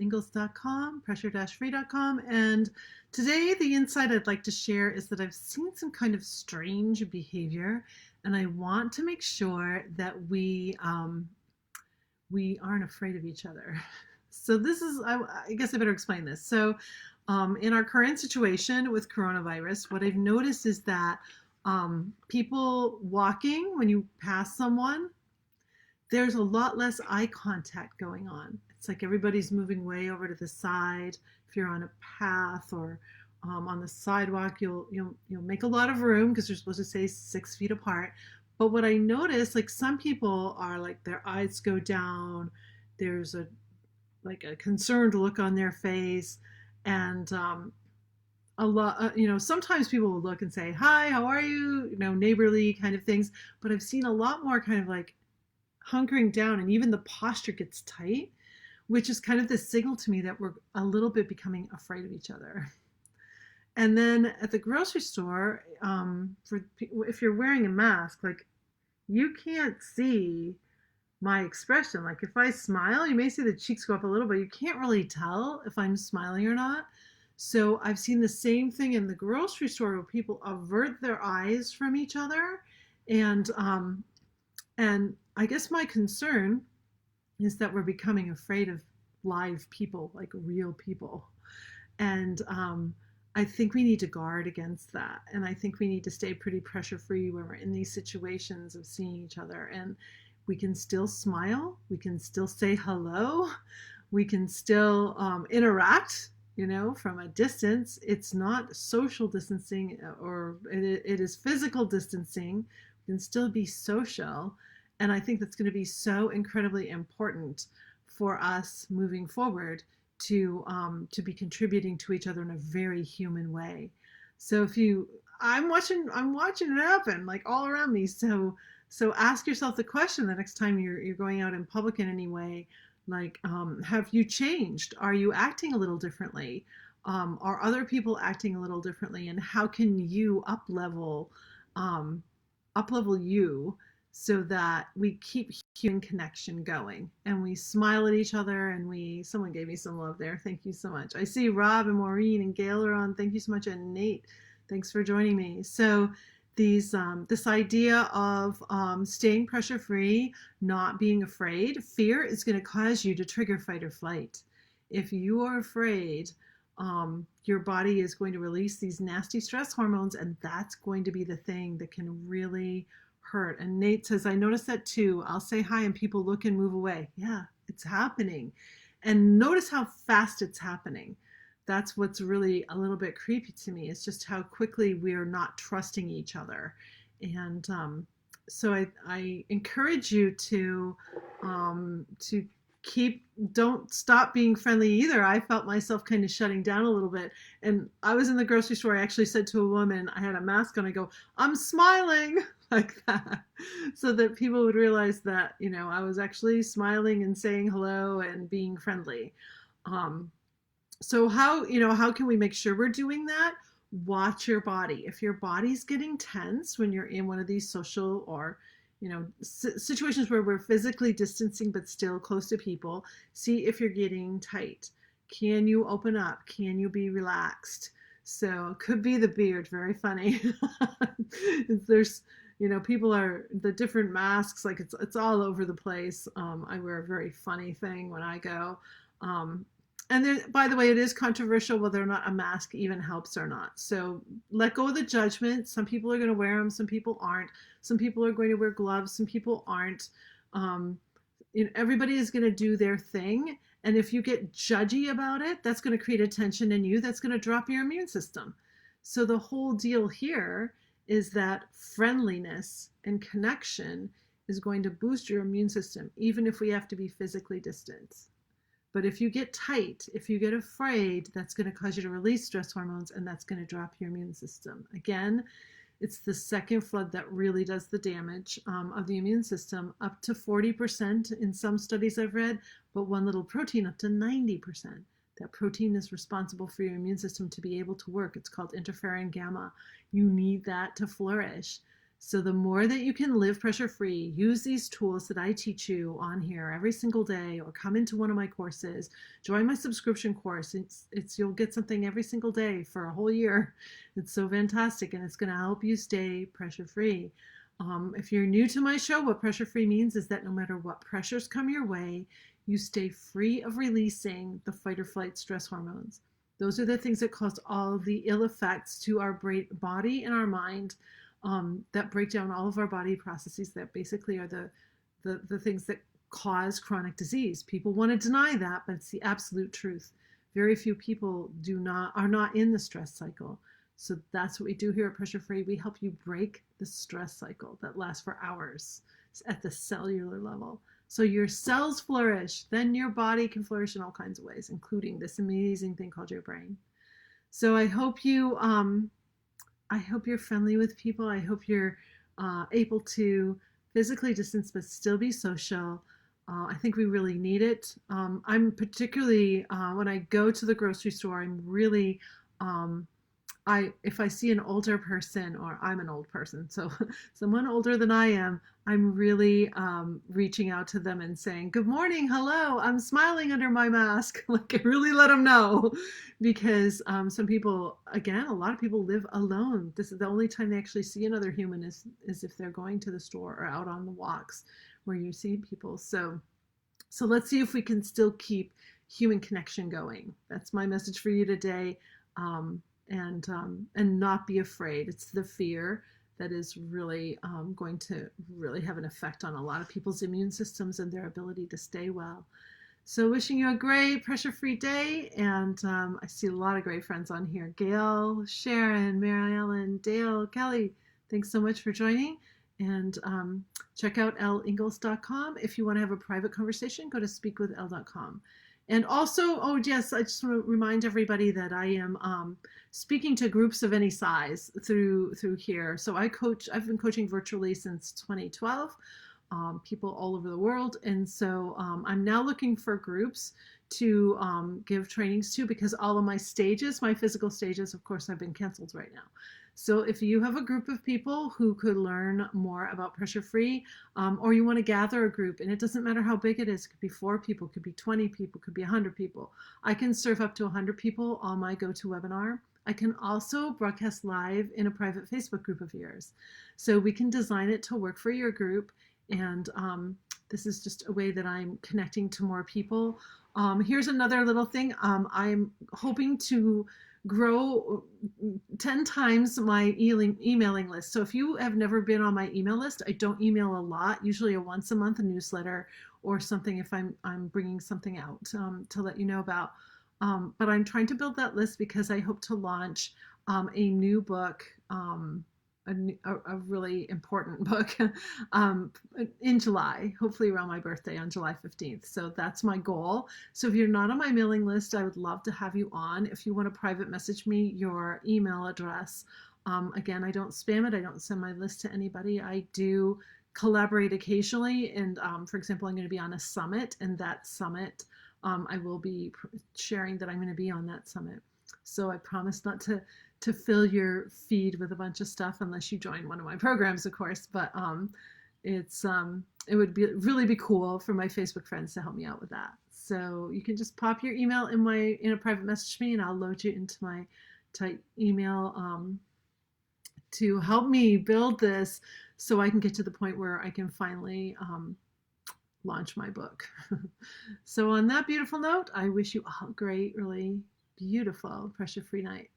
ElleIngalls.com, pressure-free.com. And today the insight I'd like to share is that I've seen some kind of strange behavior, and I want to make sure that we aren't afraid of each other. So this is, I guess I better explain this. So in our current situation with coronavirus, what I've noticed is that people walking, when you pass someone, there's a lot less eye contact going on. It's like everybody's moving way over to the side. If you're on a path or on the sidewalk, you'll make a lot of room because you're supposed to stay 6 feet apart. But what I notice, like some people are like their eyes go down. There's a concerned look on their face, and a lot. Sometimes people will look and say, "Hi, how are you?" Neighborly kind of things. But I've seen a lot more kind of like hunkering down, and even the posture gets tight, which is kind of the signal to me that we're a little bit becoming afraid of each other. And then at the grocery store, if you're wearing a mask, like you can't see my expression. Like if I smile, you may see the cheeks go up a little, but you can't really tell if I'm smiling or not. So I've seen the same thing in the grocery store where people avert their eyes from each other, and I guess my concern is that we're becoming afraid of live people, like real people. And I think we need to guard against that. And I think we need to stay pretty pressure free when we're in these situations of seeing each other. And we can still smile. We can still say hello. We can still interact, from a distance. It's not social distancing, or it is physical distancing. We can still be social. And I think that's going to be so incredibly important for us moving forward to be contributing to each other in a very human way. So I'm watching it happen like all around me. So ask yourself the question the next time you're going out in public in any way, like, have you changed? Are you acting a little differently? Are other people acting a little differently? And how can you up level you so that we keep human connection going and we smile at each other, and someone gave me some love there. Thank you so much. I see Rob and Maureen and Gail are on. Thank you so much. And Nate, thanks for joining me. So this idea of staying pressure free, not being afraid. Fear is going to cause you to trigger fight or flight. If you are afraid, your body is going to release these nasty stress hormones, and that's going to be the thing that can really hurt. And Nate says, I notice that too. I'll say hi and people look and move away. Yeah, it's happening. And notice how fast it's happening. That's what's really a little bit creepy to me. It's just how quickly we're not trusting each other. And so I encourage you to don't stop being friendly either. I felt myself kind of shutting down a little bit. And I was in the grocery store. I actually said to a woman, I had a mask on, I go, I'm smiling like that, so that people would realize that, I was actually smiling and saying hello and being friendly. So how can we make sure we're doing that? Watch your body. If your body's getting tense when you're in one of these social or situations where we're physically distancing but still close to people, see if you're getting tight. Can you open up? Can you be relaxed? So it could be the beard. Very funny. There's people are the different masks, like it's all over the place. I wear a very funny thing when I go. And there, by the way, it is controversial whether or not a mask even helps or not. So let go of the judgment. Some people are going to wear them. Some people aren't. Some people are going to wear gloves. Some people aren't. Everybody is going to do their thing. And if you get judgy about it, that's going to create a tension in you. That's going to drop your immune system. So the whole deal here is that friendliness and connection is going to boost your immune system, even if we have to be physically distant. But if you get tight, if you get afraid, that's going to cause you to release stress hormones, and that's going to drop your immune system. Again, it's the second flood that really does the damage of the immune system, up to 40% in some studies I've read, but one little protein up to 90%. That protein is responsible for your immune system to be able to work. It's called interferon gamma. You need that to flourish. So the more that you can live pressure free, use these tools that I teach you on here every single day, or come into one of my courses, join my subscription course. It's you'll get something every single day for a whole year. It's so fantastic, and it's going to help you stay pressure free. If you're new to my show, what pressure free means is that no matter what pressures come your way, you stay free of releasing the fight or flight stress hormones. Those are the things that cause all of the ill effects to our body and our mind, that break down all of our body processes that basically are the things that cause chronic disease. People want to deny that, but it's the absolute truth. Very few people are not in the stress cycle. So that's what we do here at Pressure Free. We help you break the stress cycle that lasts for hours at the cellular level. So your cells flourish, then your body can flourish in all kinds of ways, including this amazing thing called your brain. So I hope you're friendly with people. I hope you're able to physically distance but still be social. I think we really need it. I'm particularly, when I go to the grocery store, I'm really, if I see an older person, or I'm an old person, so someone older than I am, I'm really reaching out to them and saying, good morning, hello, I'm smiling under my mask. Like, I really let them know, because some people, again, a lot of people live alone. This is the only time they actually see another human is if they're going to the store or out on the walks where you see people. So let's see if we can still keep human connection going. That's my message for you today. And not be afraid. It's the fear that is really going to really have an effect on a lot of people's immune systems and their ability to stay well. So wishing you a great pressure-free day, and I see a lot of great friends on here. Gail, Sharon, Mary Ellen, Dale, Kelly, thanks so much for joining. And check out ellingles.com. If you want to have a private conversation, go to speakwithelle.com. And also, oh yes, I just want to remind everybody that I am speaking to groups of any size through here. So I've been coaching virtually since 2012, people all over the world. And so I'm now looking for groups to give trainings to, because all of my physical stages, of course, have been canceled right now. So if you have a group of people who could learn more about pressure free, or you want to gather a group, and it doesn't matter how big it is, it could be 4 people, it could be 20 people, it could be 100 people. I can serve up to 100 people on my GoToWebinar. I can also broadcast live in a private Facebook group of yours. So we can design it to work for your group. And this is just a way that I'm connecting to more people. Here's another little thing. I'm hoping to grow 10 times my emailing list. So if you have never been on my email list, I don't email a lot, usually a once a month newsletter or something if I'm bringing something out to let you know about. But I'm trying to build that list because I hope to launch a new book, a really important book in July, hopefully around my birthday on July 15th. So that's my goal. So if you're not on my mailing list, I would love to have you on. If you want to private message me your email address, again, I don't spam it. I don't send my list to anybody. I do collaborate occasionally. And for example, I'm going to be on a summit, and that summit, I will be sharing that I'm going to be on that summit. So I promise not to fill your feed with a bunch of stuff unless you join one of my programs, of course. But it would really be cool for my Facebook friends to help me out with that. So you can just pop your email in a private message to me, and I'll load you into my tight email to help me build this so I can get to the point where I can finally launch my book. So on that beautiful note, I wish you all a great, really beautiful pressure-free night.